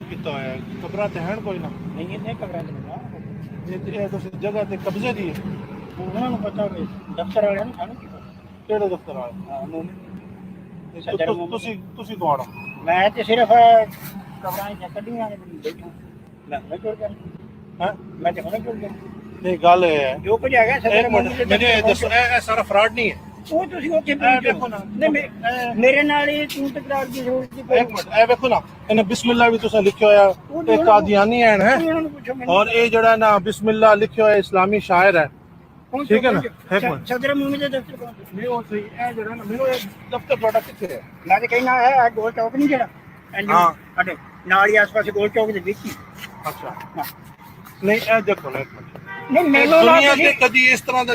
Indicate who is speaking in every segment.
Speaker 1: ਕੀਤਾ ਹੋਇਆ ਹੈ ਕਬਰਾਂ ਤੇ ਹਨ ਕੋਈ ਨਾ
Speaker 2: ਨਹੀਂ ਇਹਨੇ ਕਬਰਾਂ ਤੇ ਨਹੀਂ
Speaker 1: ਇਹ ਤੁਸੀਂ ਜਗ੍ਹਾ ਤੇ ਕਬਜ਼ੇ ਦੀ ਹੈ
Speaker 2: ਉਹਨਾਂ ਨੂੰ ਪਤਾ ਹੋਵੇ ਦਫ਼ਤਰ ਵਾਲਿਆਂ ਨੂੰ ਸਾਨੂੰ ਕੀ ਪਤਾ
Speaker 1: ਕਿਹੜੇ ਦਫ਼ਤਰ ਵਾਲੇ
Speaker 2: ਹਾਂ ਮੂਮਨ
Speaker 1: ਤੁਸੀਂ ਕੌਣ ਹੋ
Speaker 2: ਮੈਂ ਤੇ ਸਿਰਫ ਕਬਰਾਂ ਹੀ ਕੱਢੀਆਂ ਨੇ ਬੈਠਾ ਮੈਂ ਜੁੜ ਗਿਆ
Speaker 1: ਹਾਂ
Speaker 2: ਮੈਂ ਤੇ ਹੁਣੇ ਜੁੜ ਗਿਆ
Speaker 1: ਨਹੀਂ ਗੱਲ ਇਹ ਹੈ
Speaker 2: ਜੋ ਕੁਝ ਹੈਗਾ ਸਦਰ
Speaker 1: ਮੈਨੂੰ ਇਹ ਦੱਸੋ ਇਹ ਸਾਰਾ ਫਰਾਡ ਨਹੀਂ ਹੈ
Speaker 2: ਉਹ ਤੁਸੀਂ ਉੱਥੇ
Speaker 1: ਦੇਖੋ ਨਾ
Speaker 2: ਮੇਰੇ ਨਾਲ ਇਹ ਤੂੰ ਤਕਰਾਰ ਦੀ ਜ਼ਰੂਰਤ ਨਹੀਂ
Speaker 1: ਇੱਕ ਮਿੰਟ ਇਹ ਵੇਖੋ ਨਾ ਇਹਨੇ ਬਿਸਮਿਲ੍ਲਾ ਵੀ ਤੁਸੀਂ ਲਿਖਿਆ ਹੋਇਆ ਇਹ ਕਾਦੀਆਨੀ ਹੈ
Speaker 2: ਉਹਨਾਂ ਨੂੰ ਪੁੱਛੋ ਮੈਨੂੰ
Speaker 1: ਔਰ ਇਹ ਜਿਹੜਾ ਨਾ ਬਿਸਮਿਲ੍ਲਾ ਲਿਖਿਆ ਹੋਇਆ ਇਸਲਾਮੀ ਸ਼ਾਇਰ ਹੈ ਠੀਕ ਹੈ ਨਾ ਇੱਕ ਮਿੰਟ
Speaker 2: ਸਦਰ ਮੂਮਨ ਦੇ ਦਫ਼ਤਰ ਕੋਲ
Speaker 1: ਨਹੀਂ ਉਹ ਸਹੀ ਇਹ ਜਿਹੜਾ ਨਾ ਮੈਨੂੰ ਇਹ ਦਫ਼ਤਰ ਤੁਹਾਡਾ ਕਿੱਥੇ ਹੈ
Speaker 2: ਮੈਂ ਤੇ ਕਹਿਣਾ ਹੈ ਗੋਲ ਚੌਕ ਨਹੀਂ ਜਿਹੜਾ
Speaker 1: ਹਾਂ
Speaker 2: ਸਾਡੇ ਨਾਲ ਹੀ ਆਸ-ਪਾਸ ਗੋਲ ਚੌਕ ਦੇ ਵਿੱਚ ਹੀ
Speaker 1: ਅੱਛਾ ਨਹੀਂ ਇਹ ਦੇਖੋ ਨਾ ਇੱਕ ਮਿੰਟ
Speaker 2: ਨਹੀਂ ਮੈਨੂੰ
Speaker 1: ਦੁਨੀਆ ਤੇ ਕਦੀ ਇਸ ਤਰ੍ਹਾਂ ਦਾ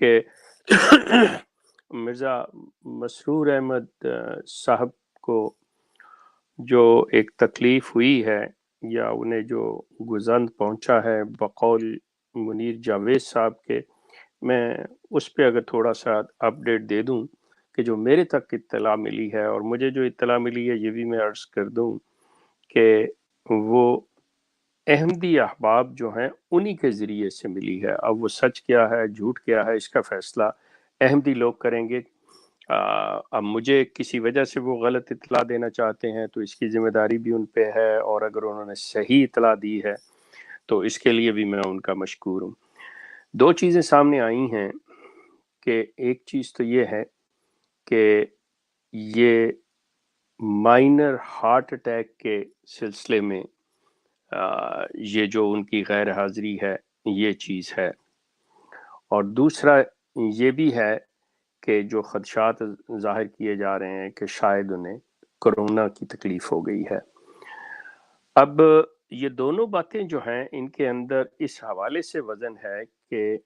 Speaker 3: کہ مرزا مسرور احمد صاحب کو جو ایک تکلیف ہوئی ہے یا انہیں جو گزند پہنچا ہے بقول منیر جاوید صاحب کے، میں اس پہ اگر تھوڑا سا اپڈیٹ دے دوں کہ جو میرے تک اطلاع ملی ہے، اور مجھے جو اطلاع ملی ہے یہ بھی میں عرض کر دوں کہ وہ احمدی احباب جو ہیں انہی کے ذریعے سے ملی ہے۔ اب وہ سچ کیا ہے جھوٹ کیا ہے اس کا فیصلہ احمدی لوگ کریں گے۔ اب مجھے کسی وجہ سے وہ غلط اطلاع دینا چاہتے ہیں تو اس کی ذمہ داری بھی ان پہ ہے، اور اگر انہوں نے صحیح اطلاع دی ہے تو اس کے لیے بھی میں ان کا مشکور ہوں۔ دو چیزیں سامنے آئی ہیں کہ ایک چیز تو یہ ہے کہ یہ مائنر ہارٹ اٹیک کے سلسلے میں یہ جو ان کی غیر حاضری ہے یہ چیز ہے، اور دوسرا یہ بھی ہے کہ جو خدشات ظاہر کیے جا رہے ہیں کہ شاید انہیں کرونا کی تکلیف ہو گئی ہے۔ اب یہ دونوں باتیں جو ہیں ان کے اندر اس حوالے سے وزن ہے کہ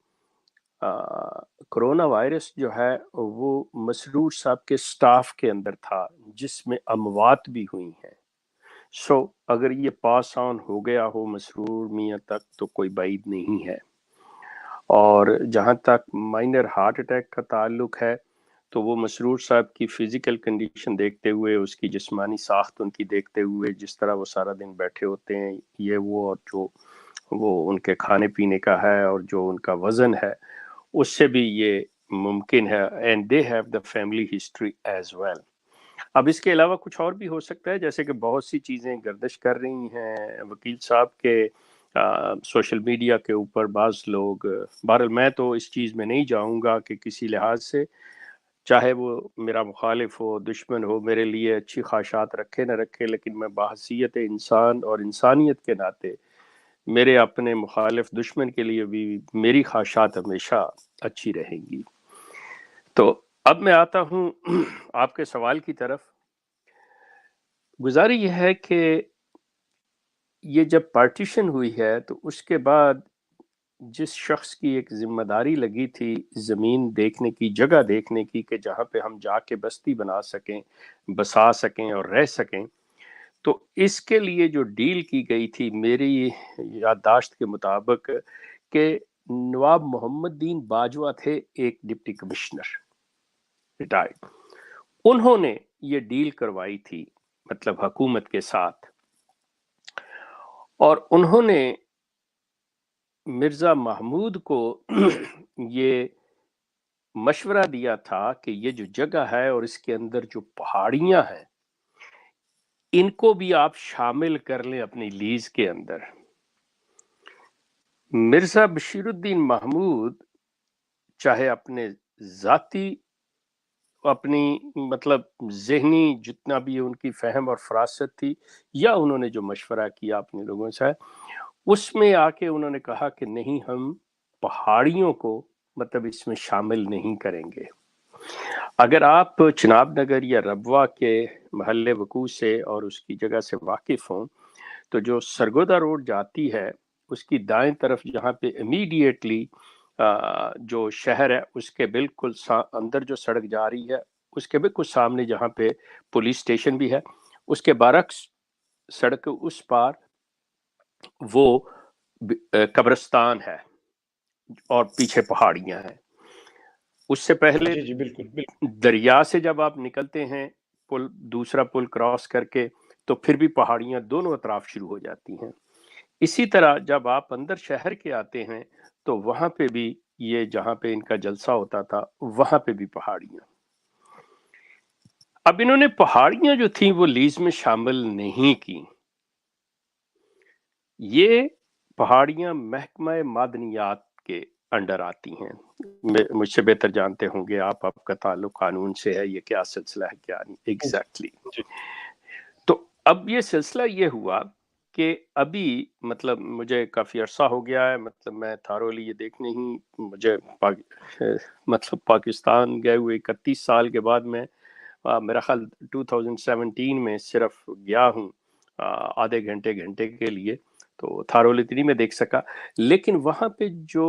Speaker 3: کرونا وائرس جو ہے وہ مسرور صاحب کے سٹاف کے اندر تھا جس میں اموات بھی ہوئی ہیں۔ سو اگر یہ پاس آن ہو گیا ہو مسرور میاں تک تو کوئی بعید نہیں ہے، اور جہاں تک مائنر ہارٹ اٹیک کا تعلق ہے تو وہ مسرور صاحب کی فزیکل کنڈیشن دیکھتے ہوئے، اس کی جسمانی ساخت ان کی دیکھتے ہوئے، جس طرح وہ سارا دن بیٹھے ہوتے ہیں یہ وہ، اور جو وہ ان کے کھانے پینے کا ہے اور جو ان کا وزن ہے، اس سے بھی یہ ممکن ہے، and they have the family history as well. اب اس کے علاوہ کچھ اور بھی ہو سکتا ہے، جیسے کہ بہت سی چیزیں گردش کر رہی ہیں وکیل صاحب کے سوشل میڈیا کے اوپر بعض لوگ، بہرحال میں تو اس چیز میں نہیں جاؤں گا کہ کسی لحاظ سے چاہے وہ میرا مخالف ہو دشمن ہو میرے لیے اچھی خواہشات رکھے نہ رکھے، لیکن میں بحیثیت انسان اور انسانیت کے ناطے میرے اپنے مخالف دشمن کے لیے بھی میری خواہشات ہمیشہ اچھی رہیں گی۔ تو اب میں آتا ہوں آپ کے سوال کی طرف۔ گزاری یہ ہے کہ یہ جب پارٹیشن ہوئی ہے تو اس کے بعد جس شخص کی ایک ذمہ داری لگی تھی زمین دیکھنے کی، جگہ دیکھنے کی کہ جہاں پہ ہم جا کے بستی بنا سکیں، بسا سکیں اور رہ سکیں، تو اس کے لیے جو ڈیل کی گئی تھی میری یادداشت کے مطابق کہ نواب محمد دین باجوہ تھے ایک ڈپٹی کمشنر ریٹائرڈ، انہوں نے یہ ڈیل کروائی تھی مطلب حکومت کے ساتھ، اور انہوں نے مرزا محمود کو یہ مشورہ دیا تھا کہ یہ جو جگہ ہے اور اس کے اندر جو پہاڑیاں ہیں ان کو بھی آپ شامل کر لیں اپنی لیز کے اندر۔ مرزا بشیر الدین محمود چاہے اپنے ذاتی اپنی مطلب ذہنی جتنا بھی ان کی فہم اور فراست تھی، یا انہوں نے جو مشورہ کیا اپنے لوگوں سے، اس میں آ کے انہوں نے کہا کہ نہیں ہم پہاڑیوں کو مطلب اس میں شامل نہیں کریں گے۔ اگر آپ چناب نگر یا ربوہ کے محل وقوع سے اور اس کی جگہ سے واقف ہوں تو جو سرگودا روڈ جاتی ہے اس کی دائیں طرف جہاں پہ امیڈیٹلی جو شہر ہے اس کے بالکل اندر جو سڑک جا رہی ہے اس کے بالکل سامنے جہاں پہ پولیس اسٹیشن بھی ہے، اس کے برعکس سڑک اس پار وہ قبرستان ہے اور پیچھے پہاڑیاں ہیں۔ اس سے پہلے
Speaker 4: جی بالکل
Speaker 3: دریا سے جب آپ نکلتے ہیں پل، دوسرا پل کراس کر کے، تو پھر بھی پہاڑیاں دونوں اطراف شروع ہو جاتی ہیں۔ اسی طرح جب آپ اندر شہر کے آتے ہیں تو وہاں پہ بھی یہ جہاں پہ ان کا جلسہ ہوتا تھا وہاں پہ بھی پہاڑیاں۔ اب انہوں نے پہاڑیاں جو تھیں وہ لیز میں شامل نہیں کی، یہ پہاڑیاں محکمہ معدنیات کے انڈر آتی ہیں، مجھ سے بہتر جانتے ہوں گے آپ کا تعلق قانون سے ہے، یہ کیا سلسلہ ہے کیا نہیں ایگزیکٹلی۔ تو اب یہ سلسلہ یہ ہوا کہ ابھی مطلب مجھے کافی عرصہ ہو گیا ہے، مطلب میں تھارولی یہ دیکھنے ہی مجھے مطلب پاکستان گئے ہوئے 31 سال کے بعد میں میرا خیال 2017 میں صرف گیا ہوں آدھے گھنٹے کے لیے، تو تھارول اتنی میں دیکھ سکا، لیکن وہاں پہ جو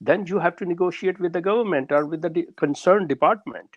Speaker 3: then you have to negotiate with the government or with the concerned department,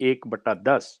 Speaker 3: 1/10,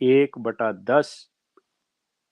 Speaker 3: 1/10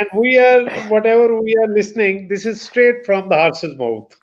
Speaker 4: And we are, whatever we are listening, this is straight from the horse's mouth.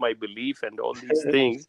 Speaker 3: my belief and all these things,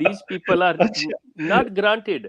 Speaker 3: these people are not granted।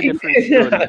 Speaker 3: different story।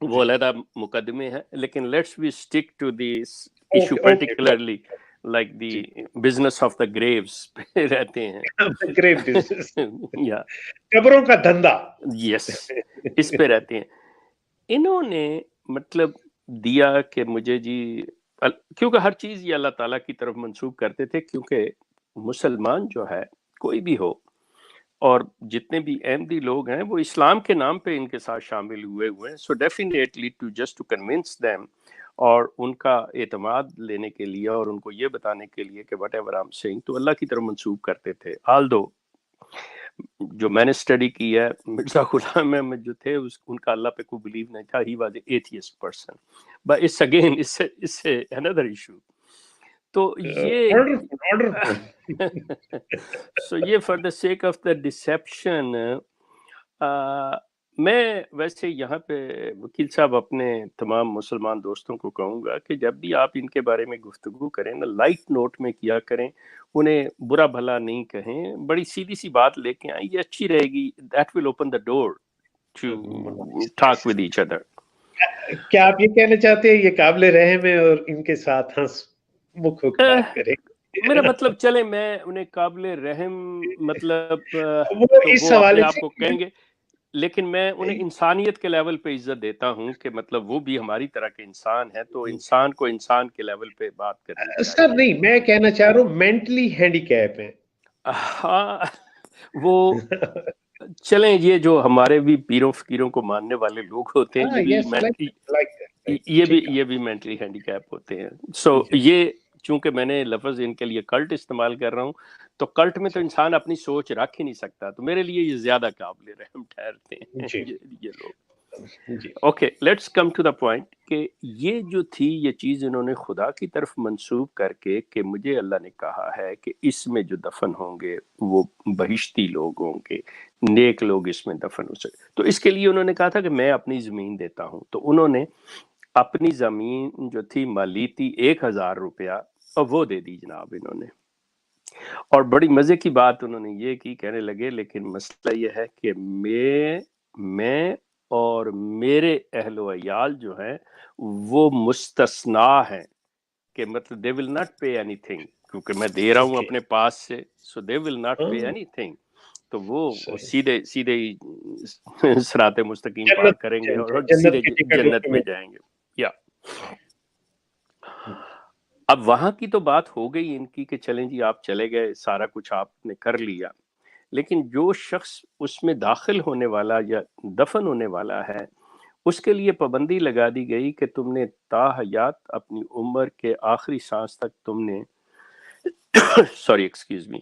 Speaker 3: وہ علیحدہ مقدمے ہیں، لیکن let's we stick to this issue
Speaker 4: okay
Speaker 3: particularly like the
Speaker 4: G
Speaker 3: business of the graves پہ رہتے ہیں.
Speaker 4: Great business,
Speaker 3: یا
Speaker 4: قبروں کا دھندا.
Speaker 3: یس، اس پہ رہتے ہیں. انہوں نے مطلب دیا کہ مجھے جی کیونکہ ہر چیز یہ اللہ تعالیٰ کی طرف منسوب کرتے تھے، کیونکہ مسلمان جو ہے کوئی بھی ہو اور جتنے بھی احمدی لوگ ہیں وہ اسلام کے نام پہ ان کے ساتھ شامل ہوئے ہیں. So definitely to convince them اور ان کا اعتماد لینے کے لیے اور ان کو یہ بتانے کے لیے کہ whatever I am seeing تو اللہ کی طرف منسوب کرتے تھے. آلدو جو میں نے اسٹڈی کی ہے، مرزا غلام احمد جو تھے ان کا اللہ پہ کوئی بلیو نہیں تھا. He was a atheist person, but it's again اس سے another ایشو. تو یہ سو یہ for the sake of the deception, میں ویسے یہاں پہ وکیل صاحب اپنے تمام مسلمان دوستوں کو کہوں گا کہ جب بھی آپ ان کے بارے میں گفتگو کریں نا، لائٹ نوٹ میں کیا کریں، انہیں برا بھلا نہیں کہیں، بڑی سیدھی سی بات لے کے آئیں، یہ اچھی رہے گی. That will open the door to talk with each other.
Speaker 4: کیا آپ یہ کہنا چاہتے ہیں یہ قابل رحم ہے اور ان کے ساتھ ہنس مکھ ہو کے بات کریں؟
Speaker 3: میرا مطلب چلے میں انہیں قابل رحم مطلب
Speaker 4: وہ
Speaker 3: تو
Speaker 4: اس
Speaker 3: وہ اپنے
Speaker 4: حوالے
Speaker 3: آپ
Speaker 4: سے
Speaker 3: کو کہیں گے، لیکن میں انہیں انسانیت کے لیول پہ عزت دیتا ہوں کہ مطلب وہ بھی ہماری طرح کے انسان ہیں، تو انسان کو انسان کے لیول پہ بات کرنی
Speaker 4: سر
Speaker 3: چاہیے.
Speaker 4: نہیں، میں کہنا چاہ رہا ہوں مینٹلی ہینڈی کیپ ہیں.
Speaker 3: ہاں وہ چلیں، یہ جو ہمارے بھی پیروں فقیروں کو ماننے والے لوگ ہوتے ہیں،
Speaker 4: ہاں یس
Speaker 3: یہ بھی مینٹلی ہینڈی کیپ ہوتے ہیں. سو یہ چونکہ میں نے لفظ ان کے لیے کلٹ استعمال کر رہا ہوں، تو کلٹ میں تو انسان اپنی سوچ رکھ ہی نہیں سکتا، تو میرے لیے یہ زیادہ قابل رحم ٹھہرتے ہیں یہ لوگ. Okay, let's come to the point کہ یہ جو تھی یہ چیز انہوں نے خدا کی طرف منسوب کر کے کہ مجھے اللہ نے کہا ہے کہ اس میں جو دفن ہوں گے وہ بہشتی لوگ ہوں گے، نیک لوگ اس میں دفن ہو سکے. تو اس کے لیے انہوں نے کہا تھا کہ میں اپنی زمین دیتا ہوں. تو انہوں نے اپنی زمین جو تھی مالیتی 1000 روپیہ اور وہ دے دی جناب انہوں نے. اور بڑی مزے کی بات انہوں نے یہ کی، کہنے لگے لیکن مسئلہ یہ ہے کہ میں اور میرے اہل و عیال جو ہیں وہ مستثنا ہیں، کہ مطلب they will not pay anything، کیونکہ میں دے رہا ہوں اپنے پاس سے، so they will not pay anything. تو وہ سیدھے صراط مستقیم پار کریں گے اور سیدھے جنت میں جائیں گے. یا اب وہاں کی تو بات ہو گئی ان کی کہ چلیں جی آپ چلے گئے، سارا کچھ آپ نے کر لیا، لیکن جو شخص اس میں داخل ہونے والا یا دفن ہونے والا ہے اس کے لیے پابندی لگا دی گئی کہ تم نے تا حیات اپنی عمر کے آخری سانس تک تم نے سوری ایکسکیوز می،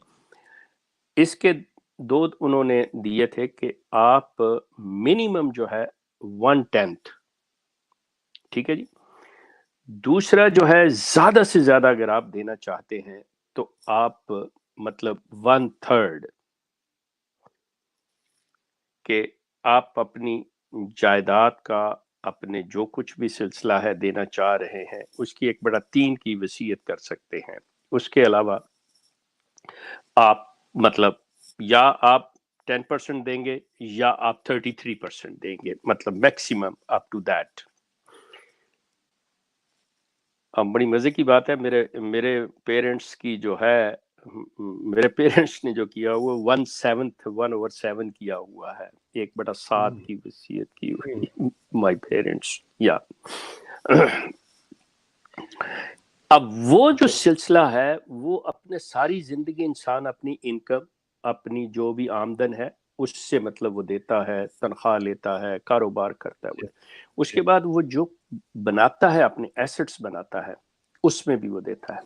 Speaker 3: اس کے دو انہوں نے دیے تھے کہ آپ منیمم جو ہے 1/10، ٹھیک ہے جی. دوسرا جو ہے زیادہ سے زیادہ اگر آپ دینا چاہتے ہیں تو آپ مطلب 1/3، کہ آپ اپنی جائیداد کا اپنے جو کچھ بھی سلسلہ ہے دینا چاہ رہے ہیں اس کی 1/3 کی وصیت کر سکتے ہیں. اس کے علاوہ آپ مطلب یا آپ 10% دیں گے یا آپ 33% دیں گے، مطلب میکسیمم اپ ٹو دیٹ. بڑی مزے کی بات ہے، میرے پیرنٹس کی جو ہے، میرے پیرنٹس نے جو کیا ہوا 1/7 کیا ہوا ہے، 1/7 کی وصیت کی ہوئی مائی پیرنٹس. یا اب وہ جو سلسلہ ہے وہ اپنے ساری زندگی انسان اپنی انکم، اپنی جو بھی آمدن ہے اس سے مطلب وہ دیتا ہے، تنخواہ لیتا ہے، کاروبار کرتا ہے، اس کے بعد وہ جو بناتا ہے اپنے ایسٹس بناتا ہے اس میں بھی وہ دیتا ہے.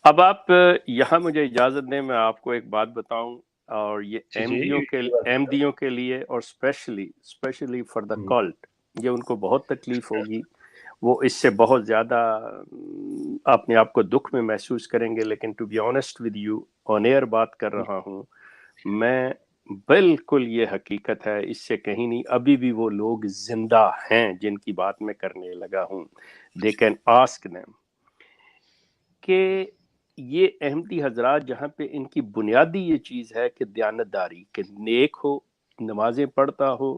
Speaker 3: اب آپ یہاں مجھے اجازت دیں میں آپ کو ایک بات بتاؤں، اور یہ احمدیوں کے لیے اور اسپیشلی فار دا کلٹ، یہ ان کو بہت تکلیف ہوگی، وہ اس سے بہت زیادہ اپنے آپ کو دکھ میں محسوس کریں گے، لیکن to be honest with you on air بات کر رہا ہوں میں، بالکل یہ حقیقت ہے، اس سے کہیں نہیں. ابھی بھی وہ لوگ زندہ ہیں جن کی بات میں کرنے لگا ہوں. دے کین آسک دیم کہ یہ احمدی حضرات جہاں پہ ان کی بنیادی یہ چیز ہے کہ دیانت داری، کہ نیک ہو، نمازیں پڑھتا ہو،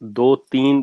Speaker 3: 2-3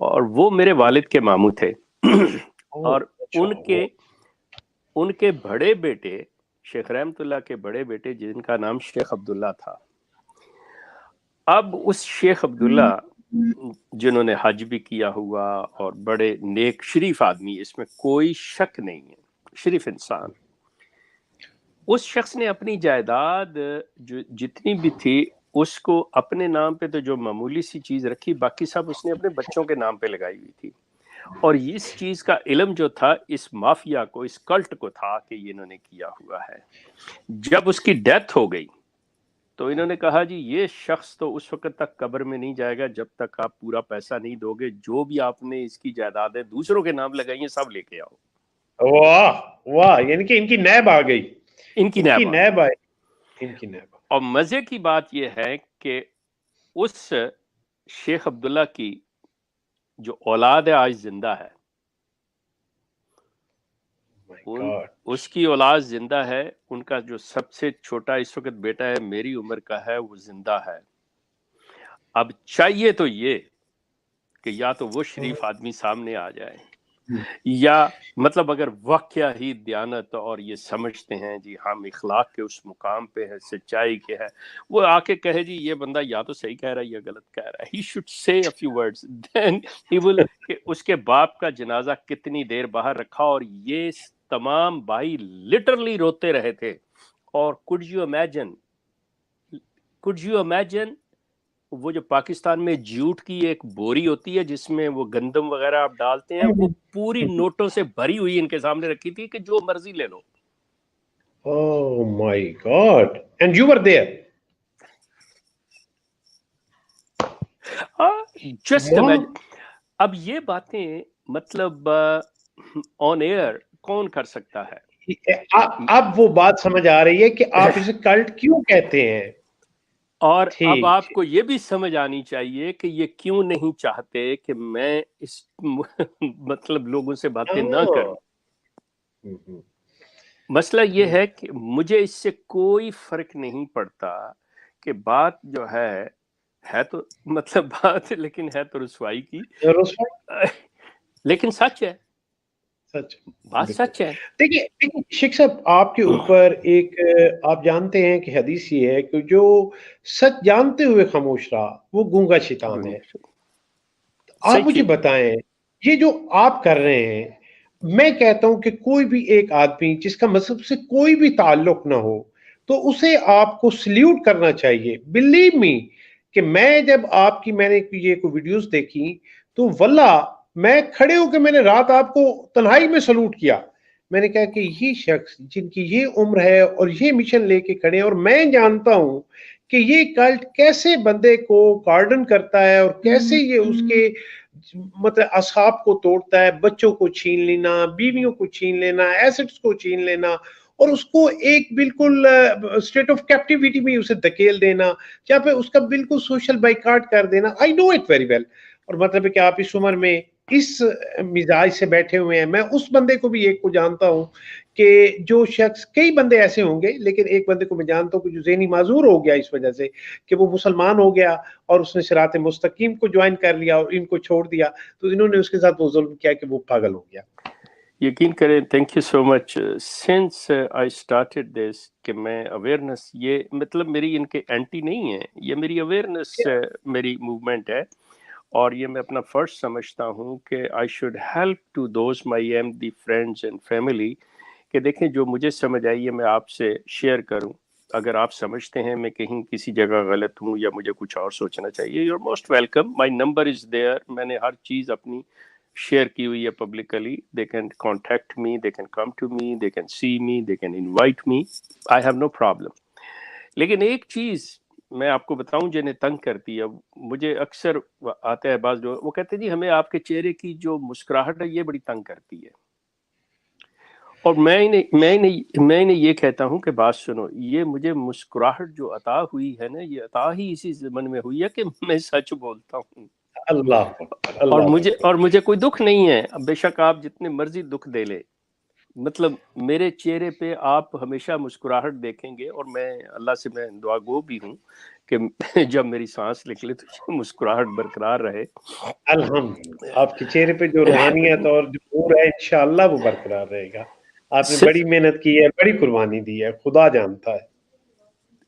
Speaker 3: اور وہ میرے والد کے ماموں تھے اور ان کے بڑے بیٹے شیخ رحمت اللہ کے بڑے بیٹے جن کا نام شیخ عبداللہ تھا. اب اس شیخ عبداللہ جنہوں نے حج بھی کیا ہوا اور بڑے نیک شریف آدمی، اس میں کوئی شک نہیں ہے، شریف انسان، اس شخص نے اپنی جائیداد جو جتنی بھی تھی اس کو اپنے نام پہ تو جو معمولی سی چیز رکھی، باقی سب اس نے اپنے بچوں کے نام پہ لگائی ہوئی تھی. اور اس چیز کا علم جو تھا اس مافیا کو، اس کلٹ کو تھا کہ یہ انہوں نے کیا ہوا ہے. جب اس کی ڈیتھ ہو گئی تو انہوں نے کہا جی یہ شخص تو اس وقت تک قبر میں نہیں جائے گا جب تک آپ پورا پیسہ نہیں دو گے، جو بھی آپ نے اس کی جائیدادیں دوسروں کے نام لگائی ہیں سب لے کے آؤ.
Speaker 4: واہ واہ، یعنی کہ ان کی نیب آ گئی،
Speaker 3: ان کی نیب
Speaker 4: آئی، ان کی نیب.
Speaker 3: اور مزے کی بات یہ ہے کہ اس شیخ عبداللہ کی جو اولاد ہے آج زندہ ہے، اس کی اولاد زندہ ہے. ان کا جو سب سے چھوٹا اس وقت بیٹا ہے میری عمر کا ہے، وہ زندہ ہے. اب چاہیے تو یہ کہ یا تو وہ شریف آدمی سامنے آ جائے، یا مطلب اگر واقعہ ہی دیانت اور یہ سمجھتے ہیں جی ہم اخلاق کے اس مقام پہ ہیں، سچائی کے ہے، وہ آ کے کہے جی یہ بندہ یا تو صحیح کہہ رہا ہے یا غلط کہہ رہا ہے. He should say a few words then he will کہ اس کے باپ کا جنازہ کتنی دیر باہر رکھا اور یہ تمام بھائی لٹرلی روتے رہے تھے. اور could you imagine وہ جو پاکستان میں جوٹ کی ایک بوری ہوتی ہے جس میں وہ گندم وغیرہ آپ ڈالتے ہیں، وہ پوری نوٹوں سے بھری ہوئی ان کے سامنے رکھی تھی کہ جو مرضی لے لو.
Speaker 4: Oh my God. And you were there.
Speaker 3: Just imagine. اب یہ باتیں مطلب آن ایئر کون کر سکتا ہے؟
Speaker 4: اب وہ بات سمجھ آ رہی ہے کہ آپ اسے کلٹ کیوں کہتے ہیں.
Speaker 3: اور اب آپ کو یہ بھی سمجھ آنی چاہیے کہ یہ کیوں نہیں چاہتے کہ میں اس مطلب لوگوں سے باتیں نہ کروں. مسئلہ یہ ہے کہ مجھے اس سے کوئی فرق نہیں پڑتا کہ بات جو ہے تو مطلب بات لیکن ہے تو رسوائی کی، لیکن سچ ہے، بات سچ ہے.
Speaker 4: دیکھیے شیخ صاحب، آپ کے اوپر ایک آپ جانتے ہیں کہ حدیث یہ ہے کہ جو سچ جانتے ہوئے خاموش رہا وہ گونگا شیطان ہے. آپ مجھے بتائیں یہ جو آپ کر رہے ہیں، میں کہتا ہوں کہ کوئی بھی ایک آدمی جس کا مذہب سے کوئی بھی تعلق نہ ہو تو اسے آپ کو سلیوٹ کرنا چاہیے. بلیو می کہ میں جب آپ کی میں نے یہ کوئی ویڈیوز دیکھی تو واللہ میں کھڑے ہو کے میں نے رات آپ کو تنہائی میں سلوٹ کیا. میں نے کہا کہ یہ شخص جن کی یہ عمر ہے اور یہ مشن لے کے کھڑے ہیں، اور میں جانتا ہوں کہ یہ کلٹ کیسے بندے کو گارڈن کرتا ہے اور کیسے یہ اس کے مطلب اصحاب کو توڑتا ہے، بچوں کو چھین لینا، بیویوں کو چھین لینا، ایسٹس کو چھین لینا، اور اس کو ایک بالکل اسٹیٹ آف کیپٹیوٹی میں اسے دھکیل دینا، یا پھر اس کا بالکل سوشل بائیکاٹ کر دینا. آئی نو اٹ ویری ویل. اور مطلب ہے کہ آپ اس عمر میں اس مزاج سے بیٹھے ہوئے ہیں. میں اس بندے کو بھی ایک کو جانتا ہوں کہ جو شخص، کئی بندے ایسے ہوں گے لیکن ایک بندے کو میں جانتا ہوں کہ جو ذہنی معذور ہو گیا اس وجہ سے کہ وہ مسلمان ہو گیا اور اس نے صراط مستقیم کو جوائن کر لیا اور ان کو چھوڑ دیا، تو انہوں نے اس کے ساتھ وہ ظلم کیا کہ وہ پاگل ہو گیا.
Speaker 3: یقین کریں، thank you so much. Since I started this کہ میں اویئرنیس، یہ مطلب میری ان کے اینٹی نہیں ہے، یہ میری اویئرنیس میری موومنٹ ہے، اور یہ میں اپنا فرض سمجھتا ہوں کہ I should help to those my am the friends and family, کہ دیکھیں جو مجھے سمجھ آئی ہے میں آپ سے شیئر کروں. اگر آپ سمجھتے ہیں میں کہیں کسی جگہ غلط ہوں یا مجھے کچھ اور سوچنا چاہیے، you are most welcome. My number is there, میں نے ہر چیز اپنی شیئر کی ہوئی ہے publicly. They can contact me, they can come to me, they can see me, they can invite me, I have no problem. لیکن ایک چیز میں آپ کو بتاؤں جنہیں تنگ کرتی ہے، مجھے اکثر آتا ہے بعض لوگ، وہ کہتے ہیں جی ہمیں آپ کے چہرے کی جو مسکراہٹ ہے یہ بڑی تنگ کرتی ہے. اور میں انہیں یہ کہتا ہوں کہ بات سنو، یہ مجھے مسکراہٹ جو عطا ہوئی ہے نا، یہ عطا ہی اسی زمن میں ہوئی ہے کہ میں سچ بولتا ہوں.
Speaker 4: اللہ
Speaker 3: اور مجھے کوئی دکھ نہیں ہے. بے شک آپ جتنے مرضی دکھ دے لے، مطلب میرے چہرے پہ آپ ہمیشہ مسکراہٹ دیکھیں گے، اور میں اللہ سے میں دعا گو بھی ہوں کہ جب میری سانس نکلے تو مسکراہٹ برقرار رہے۔
Speaker 4: الحمدللہ آپ کے چہرے پہ جو روحانیت اور جو نور ہے انشاءاللہ وہ برقرار رہے گا۔ آپ نے بڑی محنت کی ہے، بڑی قربانی دی ہے، خدا جانتا ہے۔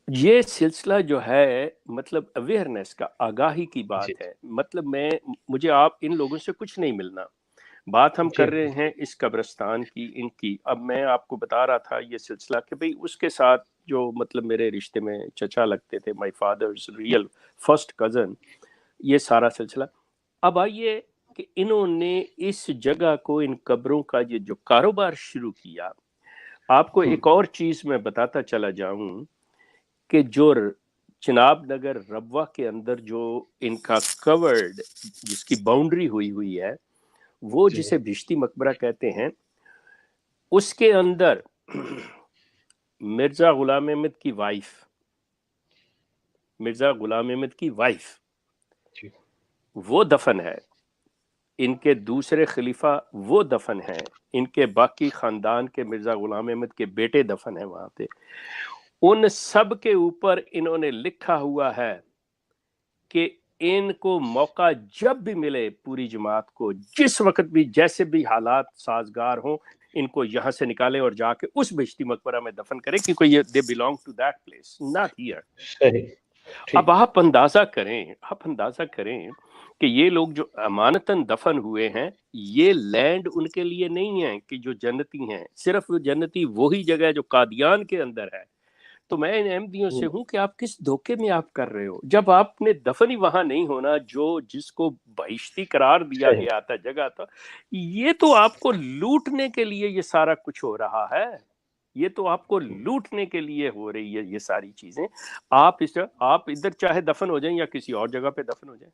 Speaker 3: یہ سلسلہ جو ہے مطلب اویئرنیس کا، آگاہی کی
Speaker 4: جی
Speaker 3: بات ہے۔ مطلب مجھے آپ ان لوگوں سے کچھ نہیں ملنا، بات ہم
Speaker 4: جی
Speaker 3: کر رہے ہیں اس قبرستان کی، ان کی۔ اب میں آپ کو بتا رہا تھا یہ سلسلہ کہ بھئی اس کے ساتھ جو مطلب میرے رشتے میں چچا لگتے تھے، my father's real first cousin, یہ سارا سلسلہ۔ اب آئیے کہ انہوں نے اس جگہ کو، ان قبروں کا یہ جو کاروبار شروع کیا، آپ کو ایک اور چیز میں بتاتا چلا جاؤں کہ جو چناب نگر ربوہ کے اندر جو ان کا کورڈ جس کی باؤنڈری ہوئی ہے، وہ
Speaker 4: جی
Speaker 3: جسے بھشتی مقبرہ کہتے ہیں، اس کے اندر مرزا غلام احمد کی وائف، مرزا غلام احمد کی وائف
Speaker 4: جی
Speaker 3: وہ دفن ہے، ان کے دوسرے خلیفہ وہ دفن ہیں، ان کے باقی خاندان کے مرزا غلام احمد کے بیٹے دفن ہیں وہاں پہ۔ ان سب کے اوپر انہوں نے لکھا ہوا ہے کہ ان کو موقع جب بھی ملے، پوری جماعت کو جس وقت بھی جیسے بھی حالات سازگار ہوں، ان کو یہاں سے نکالیں اور جا کے اس بہشتی مقبرہ میں دفن کریں، کیونکہ یہ دے belong to that place, not here۔
Speaker 4: صحیح
Speaker 3: اب آپ اندازہ کریں کہ یہ لوگ جو امانتاً دفن ہوئے ہیں، یہ لینڈ ان کے لیے نہیں ہے کہ جو جنتی ہیں، صرف وہ جنتی وہی جگہ ہے جو قادیان کے اندر ہے۔ تو میں ان احمدیوں سے ہوں کہ آپ کس دھوکے میں آپ کر رہے ہو، جب آپ نے دفن ہی وہاں نہیں ہونا جو جس کو بہشتی قرار دیا
Speaker 4: صحیح
Speaker 3: گیا تھا، جگہ تھا، یہ تو آپ کو لوٹنے کے لیے یہ سارا کچھ ہو رہا ہے، یہ تو آپ کو لوٹنے کے لیے ہو رہی ہے یہ ساری چیزیں۔ آپ ادھر چاہے دفن ہو جائیں یا کسی اور جگہ پہ دفن ہو جائیں،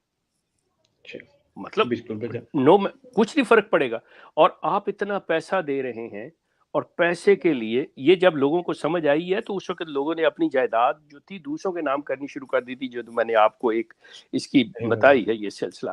Speaker 3: مطلب
Speaker 4: بالکل بجا۔
Speaker 3: کچھ نہیں فرق پڑے گا۔ اور آپ اتنا پیسہ دے رہے ہیں، اور پیسے کے لیے یہ جب لوگوں کو سمجھ آئی ہے تو اس وقت لوگوں نے اپنی جائیداد جو تھی دوسروں کے نام کرنی شروع کر دی تھی، جو میں نے آپ کو ایک اس کی بتائی ہے یہ سلسلہ۔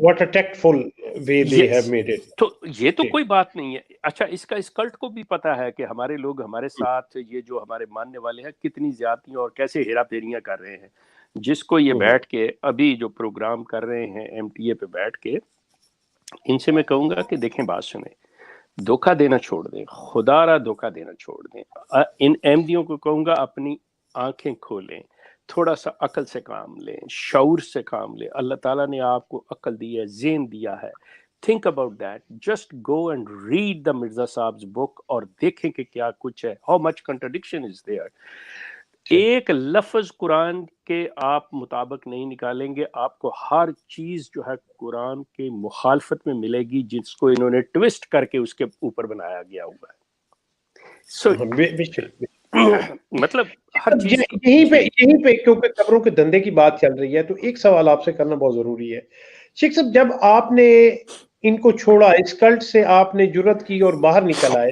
Speaker 4: What a tactful way they have made it۔
Speaker 3: تو یہ تو کوئی بات نہیں ہے۔ اچھا، اس کا اس کلٹ کو بھی پتا ہے کہ ہمارے لوگ ہمارے ساتھ، یہ جو ہمارے ماننے والے ہیں، کتنی زیادتیاں اور کیسے ہیرا پھیریاں کر رہے ہیں۔ جس کو یہ بیٹھ کے ابھی جو پروگرام کر رہے ہیں ایم ٹی اے پہ بیٹھ کے، ان سے میں کہوں گا کہ دیکھیں، بات سنیں، دھوکہ دینا چھوڑ دیں، خدا را دھوکہ دینا چھوڑ دیں۔ ان احمدیوں کو کہوں گا اپنی آنکھیں کھولیں، تھوڑا سا عقل سے کام لیں، شعور سے کام لیں۔ اللہ تعالیٰ نے آپ کو عقل دی ہے، ذہن دیا ہے۔ Think about that, just go and read the Mirza صاحب's بک، اور دیکھیں کہ کیا کچھ ہے، how much contradiction is there. ایک لفظ قرآن کے آپ مطابق نہیں نکالیں گے، آپ کو ہر چیز جو ہے قرآن کے مخالفت میں ملے گی، جس کو انہوں نے ٹوسٹ کر کے اس کے اوپر بنایا گیا ہوا ہے۔ مطلب ہر چیز
Speaker 4: یہیں پہ کیونکہ قبروں کے دندے کی بات چل رہی ہے تو ایک سوال آپ سے کرنا بہت ضروری ہے شیخ صاحب، جب آپ نے ان کو چھوڑا، اس کلٹ سے آپ نے جرت کی اور باہر نکل آئے،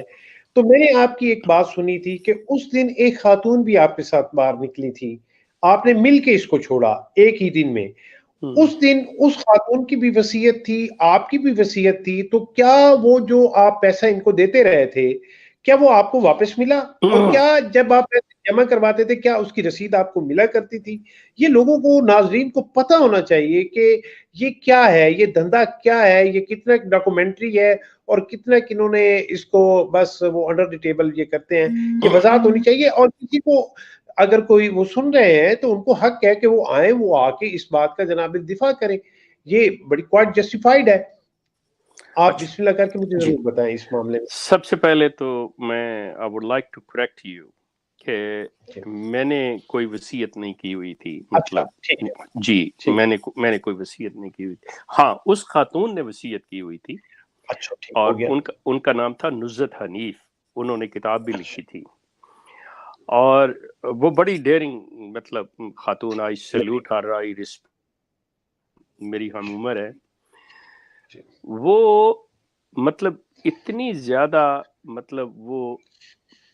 Speaker 4: تو میں نے آپ کی ایک بات سنی تھی کہ اس دن ایک خاتون بھی آپ کے ساتھ باہر نکلی تھی، آپ نے مل کے اس کو چھوڑا ایک ہی دن میں۔ اس دن اس خاتون کی بھی وصیت تھی، آپ کی بھی وصیت تھی، تو کیا وہ جو آپ پیسہ ان کو دیتے رہے تھے، کیا وہ آپ کو واپس ملا؟ اور کیا جب آپ پیسے جمع کرواتے تھے کیا اس کی رسید آپ کو ملا کرتی تھی؟ یہ لوگوں کو، ناظرین کو پتہ ہونا چاہیے کہ یہ کیا ہے، یہ دھندا کیا ہے، یہ کتنا ڈاکومنٹری ہے، اور کتنا کنہوں نے اس کو بس وہ انڈر دی ٹیبل یہ کرتے ہیں، یہ وضاحت ہونی چاہیے۔ اور کسی کو اگر کوئی وہ سن رہے ہیں تو ان کو حق ہے کہ وہ آئیں، وہ آ کے اس بات کا جناب دفاع کریں، یہ بڑی کوائٹ جسٹیفائیڈ ہے۔ آپ بسم اللہ کر کے مجھے ضرور بتائیں اس معاملے میں۔
Speaker 3: سب سے پہلے تو میں I would like to correct you کہ میں نے کوئی وصیت نہیں کی ہوئی تھی، مطلب جی میں نے کوئی وصیت نہیں کی ہوئی تھی۔ ہاں، اس خاتون نے وصیت کی ہوئی تھی، اور ان کا نام تھا نزت حنیف، انہوں نے کتاب بھی لکھی تھی، اور وہ بڑی ڈیئرنگ مطلب خاتون، آئی سیلوٹ ہر، آئی رسپیکٹ، میری ہم عمر ہے۔ وہ مطلب اتنی زیادہ مطلب وہ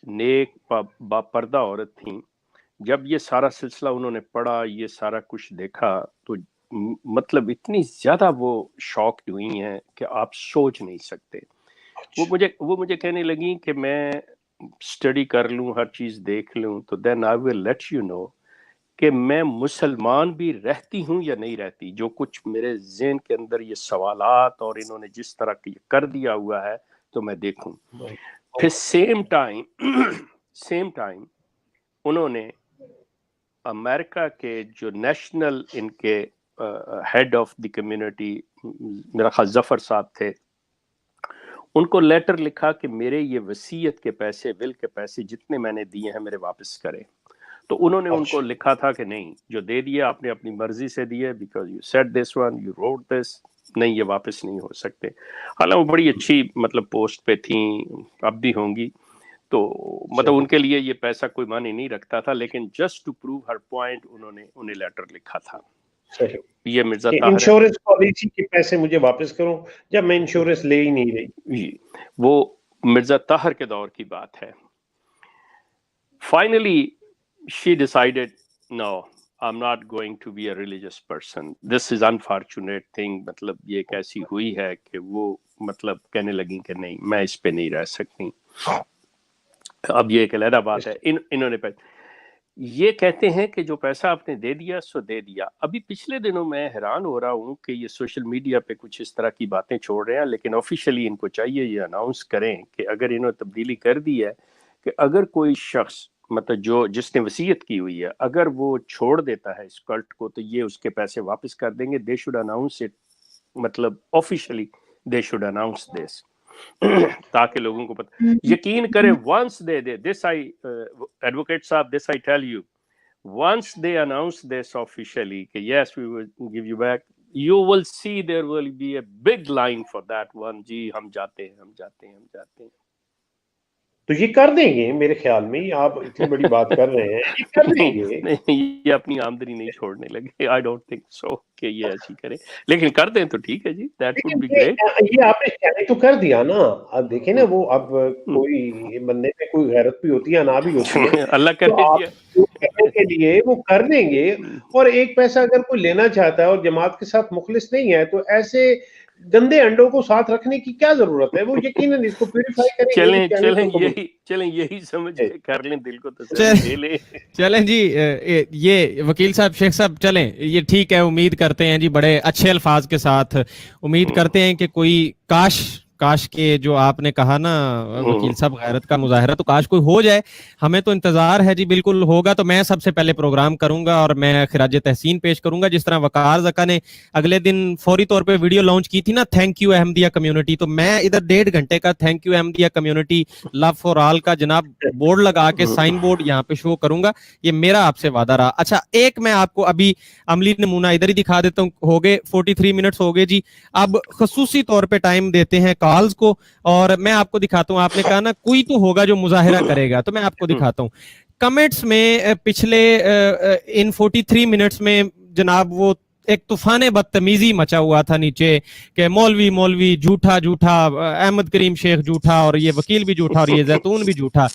Speaker 3: نیک با پردہ عورت تھیں، جب یہ سارا سلسلہ انہوں نے پڑھا، یہ سارا کچھ دیکھا، تو مطلب اتنی زیادہ وہ شاک ہوئی ہیں کہ آپ سوچ نہیں سکتے۔ وہ مجھے کہنے لگی کہ میں اسٹڈی کر لوں، ہر چیز دیکھ لوں، تو دین آئی ول لیٹ یو نو کہ میں مسلمان بھی رہتی ہوں یا نہیں رہتی. جو کچھ میرے ذہن کے اندر یہ سوالات اور انہوں نے جس طرح کی کر دیا ہوا ہے تو میں دیکھوں. پھر سیم ٹائم انہوں نے امریکہ کے جو نیشنل ان کے ہیڈ آف دی کمیونٹی میرا خیال ظفر صاحب تھے، ان کو لیٹر لکھا کہ میرے یہ وصیت کے پیسے، ول کے پیسے جتنے میں نے دیے ہیں میرے واپس کریں. تو انہوں نے ان کو لکھا تھا کہ نہیں، جو دے دیا آپ نے اپنی مرضی سے دیے، because you said this one, you wrote this, نہیں یہ واپس نہیں ہو سکتے. حالانکہ وہ بڑی اچھی مطلب پوسٹ پہ تھیں، اب بھی ہوں گی، تو مطلب ان کے لیے یہ پیسہ کوئی معنی نہیں رکھتا تھا، لیکن just to prove her point انہوں نے انہیں لیٹر لکھا تھا. یہ مرزا طاہر
Speaker 4: انشورنس پالیسی کے پیسے مجھے واپس کرو جب میں انشورنس لے ہی نہیں رہی.
Speaker 3: وہ مرزا طاہر کے دور کی بات ہے. Finally she decided, no, I'm not going to be a religious person. This is unfortunate thing. مطلب یہ ایک ایسی ہوئی ہے کہ وہ مطلب کہنے لگیں کہ نہیں میں اس پہ نہیں رہ سکتی. اب یہ ایک علیحدہ بات ہے. انہوں نے یہ کہتے ہیں کہ جو پیسہ آپ نے دے دیا سو دے دیا. ابھی پچھلے دنوں میں حیران ہو رہا ہوں کہ یہ سوشل میڈیا پہ کچھ اس طرح کی باتیں چھوڑ رہے ہیں، لیکن آفیشلی ان کو چاہیے یہ اناؤنس کریں کہ اگر انہوں نے تبدیلی کر دی ہے کہ اگر کوئی شخص مطلب جس نے وصیت کی ہوئی ہے اگر وہ چھوڑ دیتا ہے اس کلٹ کو تو یہ اس کے پیسے واپس کر دیں گے. دے شوڈ اناؤنس اٹ، مطلب آفیشلی دے شوڈ اناؤنس دس تاکہ لوگوں کو پتہ یقین کریں. Once they this I advocate صاحب، this I tell you, once they announce this officially کہ yes we will give you back, you will see there will be a big line for that one. جی ہم جاتے ہیں، ہم جاتے ہیں، ہم جاتے ہیں.
Speaker 4: تو یہ کر دیں گے میرے خیال میں. آپ اتنی بڑی بات کر رہے ہیں، یہ کر دیں گے.
Speaker 3: یہ اپنی آمدنی نہیں چھوڑنے لگے. آئی ڈونٹ تھنک سو کہ یہ ایسی کریں، لیکن کر دیں تو ٹھیک ہے جی، دیٹ وڈ بی گریٹ.
Speaker 4: یہ آپ نے چیلنج تو کر دیا نا. اب دیکھیں نا، وہ اب کوئی بندے میں کوئی غیرت بھی ہوتی ہے نہ بھی ہوتی ہے،
Speaker 3: اللہ
Speaker 4: تو آپ
Speaker 3: کرے
Speaker 4: کرنے کے لیے وہ کر دیں گے. اور ایک پیسہ اگر کوئی لینا چاہتا ہے اور جماعت کے ساتھ مخلص نہیں ہے تو ایسے گندے انڈوں کو ساتھ رکھنے کی کیا ضرورت ہے؟ وہ یقیناً اس کو پیوریفائی کریں گے.
Speaker 3: چلیں یہی سمجھ کے کر لیں، دل کو تسلی دے لیں.
Speaker 5: چلیں جی، یہ وکیل صاحب، شیخ صاحب، چلیں یہ ٹھیک ہے. امید کرتے ہیں جی بڑے اچھے الفاظ کے ساتھ امید کرتے ہیں کہ کوئی کاش کے جو آپ نے کہا نا وکیل صاحب غیرت کا مظاہرہ، تو کاش کوئی ہو جائے. ہمیں تو انتظار ہے جی، بالکل ہوگا تو میں سب سے پہلے پروگرام کروں گا اور میں خراج تحسین پیش کروں گا. جس طرح وقار زکا نے اگلے دن فوری طور پہ ویڈیو لانچ کی تھی نا، تھینک یو احمدیہ کمیونٹی، تو میں ادھر 1.5 گھنٹے کا thank you Ahmadiyya community love for all کا جناب بورڈ لگا کے سائن بورڈ یہاں پہ شو کروں گا. یہ میرا آپ سے وعدہ رہا. اچھا، ایک میں آپ کو ابھی عملی نمونہ ادھر ہی دکھا دیتا ہوں. ہو گئے 43 منٹس ہو گئے جی. اب خصوصی طور پہ ٹائم دیتے ہیں کالز کو، اور میں آپ کو دکھاتا ہوں. آپ نے کہا نا کوئی تو ہوگا جو مظاہرہ کرے گا، تو میں آپ کو دکھاتا ہوں کمنٹس میں. پچھلے ان 43 منٹس میں جناب وہ ایک طوفان بدتمیزی مچا ہوا تھا نیچے کہ مولوی جھوٹا، احمد کریم شیخ جھوٹا، اور یہ وکیل بھی جھوٹا، اور یہ زیتون بھی جھوٹا.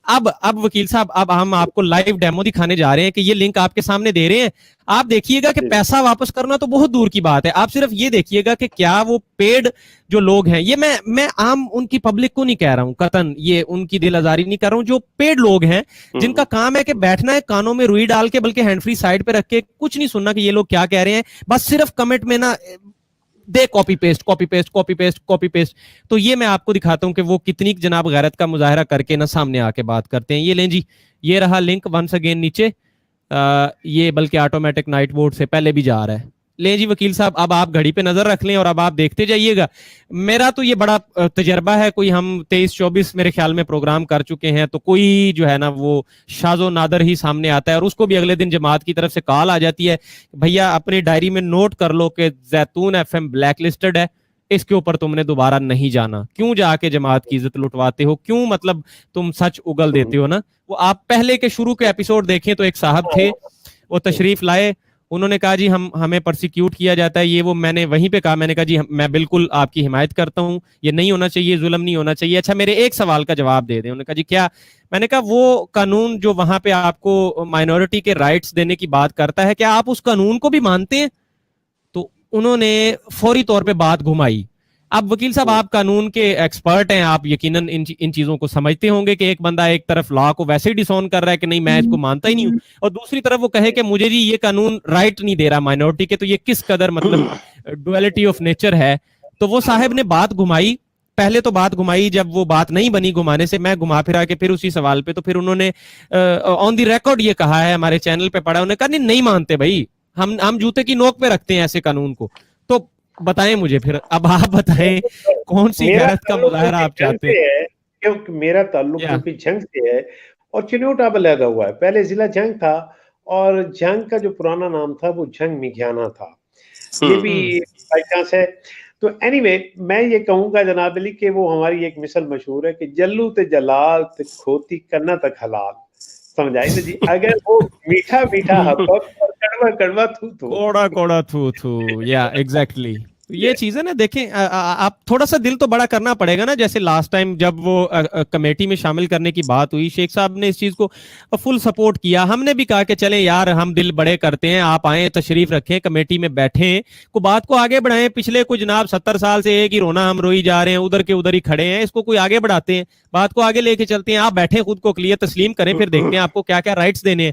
Speaker 5: اب وکیل صاحب، اب ہم آپ کو لائیو ڈیمو دکھانے جا رہے ہیں کہ یہ لنک آپ کے سامنے دے رہے ہیں. آپ دیکھیے گا کہ پیسہ واپس کرنا تو بہت دور کی بات ہے. آپ صرف یہ دیکھیے گا کہ کیا وہ پیڈ جو لوگ ہیں، یہ میں عام ان کی پبلک کو نہیں کہہ رہا ہوں، قطن یہ ان کی دل آزاری نہیں کر رہا ہوں، جو پیڈ لوگ ہیں جن کا کام ہے کہ بیٹھنا ہے کانوں میں روئی ڈال کے، بلکہ ہینڈ فری سائڈ پہ رکھ کے کچھ نہیں سننا کہ یہ لوگ کیا کہہ رہے ہیں، بس صرف کمنٹ میں نا دے کاپی پیسٹ. تو یہ میں آپ کو دکھاتا ہوں کہ وہ کتنی جناب غیرت کا مظاہرہ کر کے نا سامنے آ کے بات کرتے ہیں. یہ لیں جی، یہ رہا لنک ونس اگین نیچے. یہ بلکہ آٹومیٹک نائٹ بورڈ سے پہلے بھی جا رہا ہے. لیں جی وکیل صاحب، اب آپ گھڑی پہ نظر رکھ لیں اور اب آپ دیکھتے جائیے گا. میرا تو یہ بڑا تجربہ ہے، کوئی ہم 23-24 میرے خیال میں پروگرام کر چکے ہیں، تو کوئی جو ہے نا وہ شاذ و نادر ہی سامنے آتا ہے، اور اس کو بھی اگلے دن جماعت کی طرف سے کال آ جاتی ہے، بھیا اپنی ڈائری میں نوٹ کر لو کہ زیتون FM بلیک لسٹڈ ہے، اس کے اوپر تم نے دوبارہ نہیں جانا. کیوں جا کے جماعت کی عزت لٹواتے ہو؟ کیوں مطلب تم سچ اگل دیتے ہو نا؟ وہ آپ پہلے کے شروع کے ایپیسوڈ دیکھیں تو ایک صاحب تھے، وہ تشریف لائے، انہوں نے کہا جی ہمیں پرسیکیوٹ کیا جاتا ہے، یہ وہ. میں نے وہیں پہ کہا، میں نے کہا جی میں بالکل آپ کی حمایت کرتا ہوں، یہ نہیں ہونا چاہیے، ظلم نہیں ہونا چاہیے. اچھا میرے ایک سوال کا جواب دے دیں. انہوں نے کہا جی کیا؟ میں نے کہا وہ قانون جو وہاں پہ آپ کو مائنورٹی کے رائٹس دینے کی بات کرتا ہے، کیا آپ اس قانون کو بھی مانتے ہیں؟ تو انہوں نے فوری طور پہ بات گھمائی. اب وکیل صاحب آپ قانون کے ایکسپرٹ ہیں, آپ یقیناً ان چیزوں کو سمجھتے ہوں گے کہ ایک بندہ ایک طرف لا کو ویسے ہی ڈسون کر رہا ہے کہ نہیں میں اس کو مانتا ہی نہیں ہوں, اور دوسری طرف وہ کہے کہ مجھے جی یہ قانون رائٹ نہیں دے رہا مائنورٹی کے, تو یہ کس قدر مطلب ڈویلٹی آف نیچر ہے. تو وہ صاحب نے بات گھمائی, پہلے تو بات گھمائی, جب وہ بات نہیں بنی گھمانے سے, میں گھما پھرا کے پھر اسی سوال پہ, تو پھر انہوں نے آن دی ریکارڈ یہ کہا ہے, ہمارے چینل پہ پڑھا, انہوں نے کہا نہیں مانتے بھائی, ہم جوتے کی نوک پہ رکھتے ہیں ایسے قانون کو. تو بتائیں مجھے پھر, اب آپ بتائیں کون سی غیرت کا مظاہرہ آپ چاہتے ہیں.
Speaker 4: کیونکہ میرا تعلق کیونکہ جنگ سے ہے, اور چنوٹ اب علیحدہ ہوا ہے, پہلے ضلع جنگ تھا, اور جنگ کا جو پرانا نام تھا وہ جنگ میگھیانہ تھا, یہ بھی بائی چانس ہے. تو اینی وے میں یہ کہوں گا جناب علی کہ وہ ہماری ایک مثل مشہور ہے کہ جلو تے جلال تے کھوتی کرنا تک حلال, سمجھائی نا جی. اگر وہ میٹھا میٹھا حق اور کڑوا کڑوا تھو
Speaker 5: کوڑا کوڑا تھو تھو, یا ایگزیکٹلی یہ چیز ہے نا. دیکھیں آپ تھوڑا سا دل تو بڑا کرنا پڑے گا نا, جیسے لاسٹ ٹائم جب وہ کمیٹی میں شامل کرنے کی بات ہوئی, شیخ صاحب نے اس چیز کو فل سپورٹ کیا, ہم نے بھی کہا کہ چلیں یار ہم دل بڑے کرتے ہیں, آپ آئیں تشریف رکھیں کمیٹی میں بیٹھیں, کو بات کو آگے بڑھائیں. پچھلے کچھ جناب 70 سال سے ایک ہی رونا ہم روئی جا رہے ہیں, ادھر کے ادھر ہی کھڑے ہیں, اس کو کوئی آگے بڑھاتے ہیں, بات کو آگے لے کے چلتے ہیں. آپ بیٹھیں خود کو کلیئر تسلیم کریں, پھر دیکھتے ہیں آپ کو کیا کیا رائٹس دینے ہیں.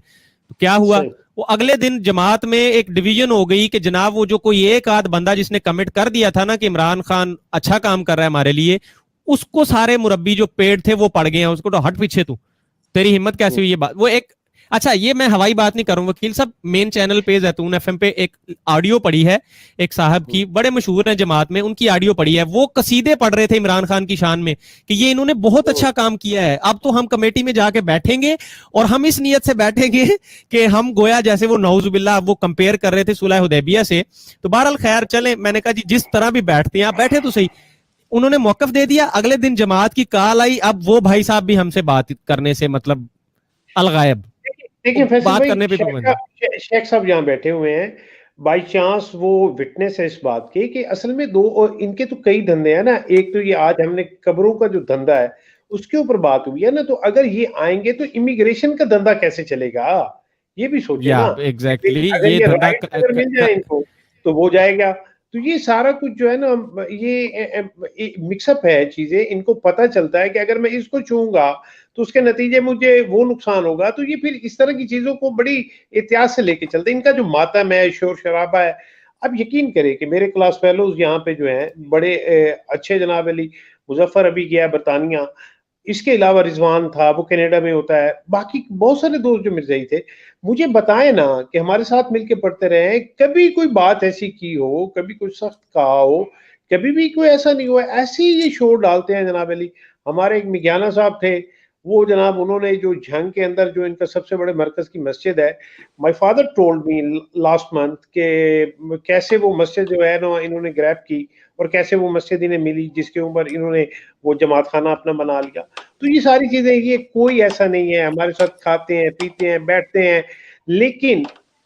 Speaker 5: تو کیا ہوا, وہ اگلے دن جماعت میں ایک ڈویژن ہو گئی کہ جناب وہ جو کوئی ایک آدھ بندہ جس نے کمٹ کر دیا تھا نا کہ عمران خان اچھا کام کر رہا ہے ہمارے لیے, اس کو سارے مربی جو پیڈ تھے وہ پڑ گئے ہیں, اس کو تو ہٹ پیچھے, تو تیری ہمت کیسے ہوئی یہ بات. وہ ایک اچھا, یہ میں ہوائی بات نہیں کروں وکیل صاحب, مین چینل پہ زیتون ایف ایم پہ ایک آڈیو پڑی ہے ایک صاحب کی, بڑے مشہور ہیں جماعت میں, ان کی آڈیو پڑی ہے, وہ قصیدے پڑھ رہے تھے عمران خان کی شان میں کہ یہ انہوں نے بہت اچھا کام کیا ہے. اب تو ہم کمیٹی میں جا کے بیٹھیں گے, اور ہم اس نیت سے بیٹھیں گے کہ ہم گویا جیسے وہ نعوذ باللہ وہ کمپیئر کر رہے تھے صلح حدیبیہ سے. تو بہرحال خیر چلیں, میں نے کہا جی جس طرح بھی بیٹھتے ہیں آپ بیٹھے تو صحیح. انہوں نے موقف دے دیا, اگلے دن جماعت کی کال آئی, اب وہ بھائی صاحب بھی ہم سے بات کرنے سے مطلب الغائب.
Speaker 4: دیکھیں فیصل بھائی, شیخ صاحب یہاں بیٹھے ہوئے ہیں, بائی چانس وہ وٹنس ہے اس بات کے کہ اصل میں دو ان کے تو کئی دھندے ہیں نا. ایک تو یہ آج ہم نے قبروں کا جو دھندا ہے اس کے اوپر بات ہوئی ہے نا, تو اگر یہ آئیں گے تو امیگریشن کا دھندا کیسے چلے گا, یہ بھی سوچے نا. اگر یہ رائٹ اگر مل جائے ان کو تو وہ جائے گا. تو یہ سارا کچھ جو ہے نا یہ مکس اپ ہے چیزیں, ان کو پتہ چلتا ہے کہ اگر میں اس کو چھوؤں گا تو اس کے نتیجے مجھے وہ نقصان ہوگا. تو یہ پھر اس طرح کی چیزوں کو بڑی احتیاط سے لے کے چلتے. ان کا جو ماتم ہے, شور شرابہ ہے, اب یقین کریں کہ میرے کلاس فیلوز یہاں پہ جو ہیں بڑے اچھے, جناب علی مظفر ابھی گیا برطانیہ, اس کے علاوہ رضوان تھا وہ کینیڈا میں ہوتا ہے, باقی بہت سارے دوست جو مرزائی تھے, مجھے بتائیں نا کہ ہمارے ساتھ مل کے پڑھتے رہے ہیں, کبھی کوئی بات ایسی کی ہو, کبھی کوئی سخت کہا ہو, کبھی بھی کوئی ایسا نہیں ہوا. ایسے ہی یہ شور ڈالتے ہیں جناب علی. ہمارے ایک میگھیانہ صاحب تھے, وہ جناب انہوں نے جو جھنگ کے اندر جو ان کا سب سے بڑے مرکز کی مسجد ہے, my father told me last month کہ کیسے وہ مسجد جو ہے نا انہوں نے گریب کی, اور کیسے وہ مسجد انہیں ملی جس کے اوپر انہوں نے وہ جماعت خانہ اپنا بنا لیا. تو یہ ساری چیزیں, یہ کوئی ایسا نہیں ہے, ہمارے ساتھ کھاتے ہیں پیتے ہیں بیٹھتے ہیں, لیکن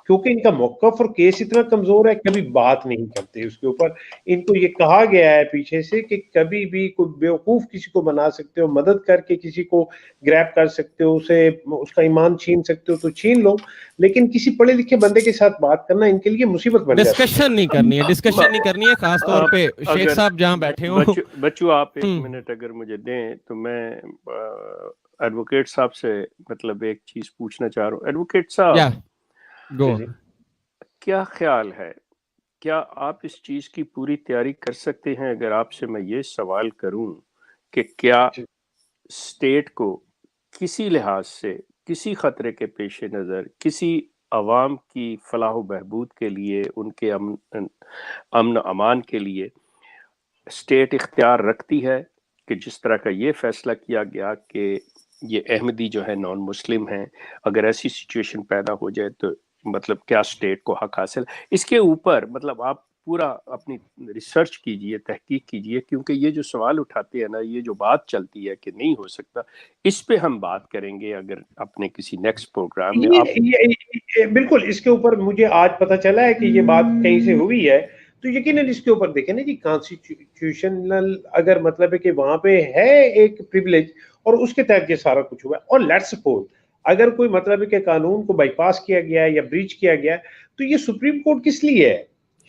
Speaker 4: کیونکہ ان کا موقف اور کیس اتنا کمزور ہے کبھی بات نہیں کرتے اس کے اوپر. ان کو یہ کہا گیا ہے پیچھے سے کہ کبھی بھی کوئی بیوقوف کسی کو بنا سکتے ہو, مدد کر کے کسی کو گریب کر سکتے ہو, اسے اس کا ایمان چھین سکتے ہو تو چھین لو, لیکن کسی پڑھے لکھے بندے کے ساتھ بات کرنا ان کے لیے مصیبت بن جاتی ہے.
Speaker 5: ڈسکشن نہیں کرنی ہے, ڈسکشن نہیں کرنی ہے, خاص طور پہ شیخ صاحب جہاں بیٹھے ہوں.
Speaker 3: بچو آپ ایک منٹ اگر مجھے دیں تو میں ایڈوکیٹ صاحب سے مطلب ایک چیز پوچھنا چاہ رہا ہوں. ایڈوکیٹ صاحب کیا خیال ہے, کیا آپ اس چیز کی پوری تیاری کر سکتے ہیں اگر آپ سے میں یہ سوال کروں کہ کیا اسٹیٹ کو کسی لحاظ سے کسی خطرے کے پیش نظر کسی عوام کی فلاح و بہبود کے لیے, ان کے امن امان کے لیے اسٹیٹ اختیار رکھتی ہے کہ جس طرح کا یہ فیصلہ کیا گیا کہ یہ احمدی جو ہے نان مسلم ہیں, اگر ایسی سچویشن پیدا ہو جائے تو مطلب کیا اسٹیٹ کو حق حاصل؟ اس کے اوپر مطلب آپ پورا اپنی ریسرچ کیجئے, تحقیق کیجئے, کیونکہ یہ جو سوال اٹھاتے ہیں نا, یہ جو بات چلتی ہے کہ نہیں ہو سکتا, اس پہ ہم بات کریں گے اگر اپنے کسی نیکسٹ پروگرام میں.
Speaker 4: بالکل اس کے اوپر مجھے آج پتہ چلا ہے کہ یہ بات کہیں سے ہوئی ہے, تو یقیناً اس کے اوپر دیکھیں نا جی, کانسٹیٹیوشنل اگر مطلب ہے کہ وہاں پہ ہے ایک پریویلیج اور اس کے تحت یہ سارا کچھ ہوا ہے. اور لیٹس سپوز اگر کوئی مطلب ہے کہ قانون کو بائی پاس کیا گیا ہے یا بریچ کیا گیا ہے, تو یہ سپریم کورٹ کس لیے ہے؟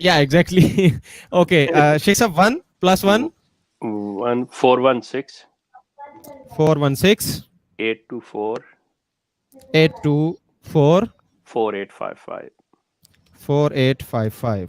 Speaker 5: Yeah, exactly. Okay, Sheikh Sahab, 1 + 1
Speaker 3: 416
Speaker 5: 824
Speaker 3: 4855
Speaker 5: 4855।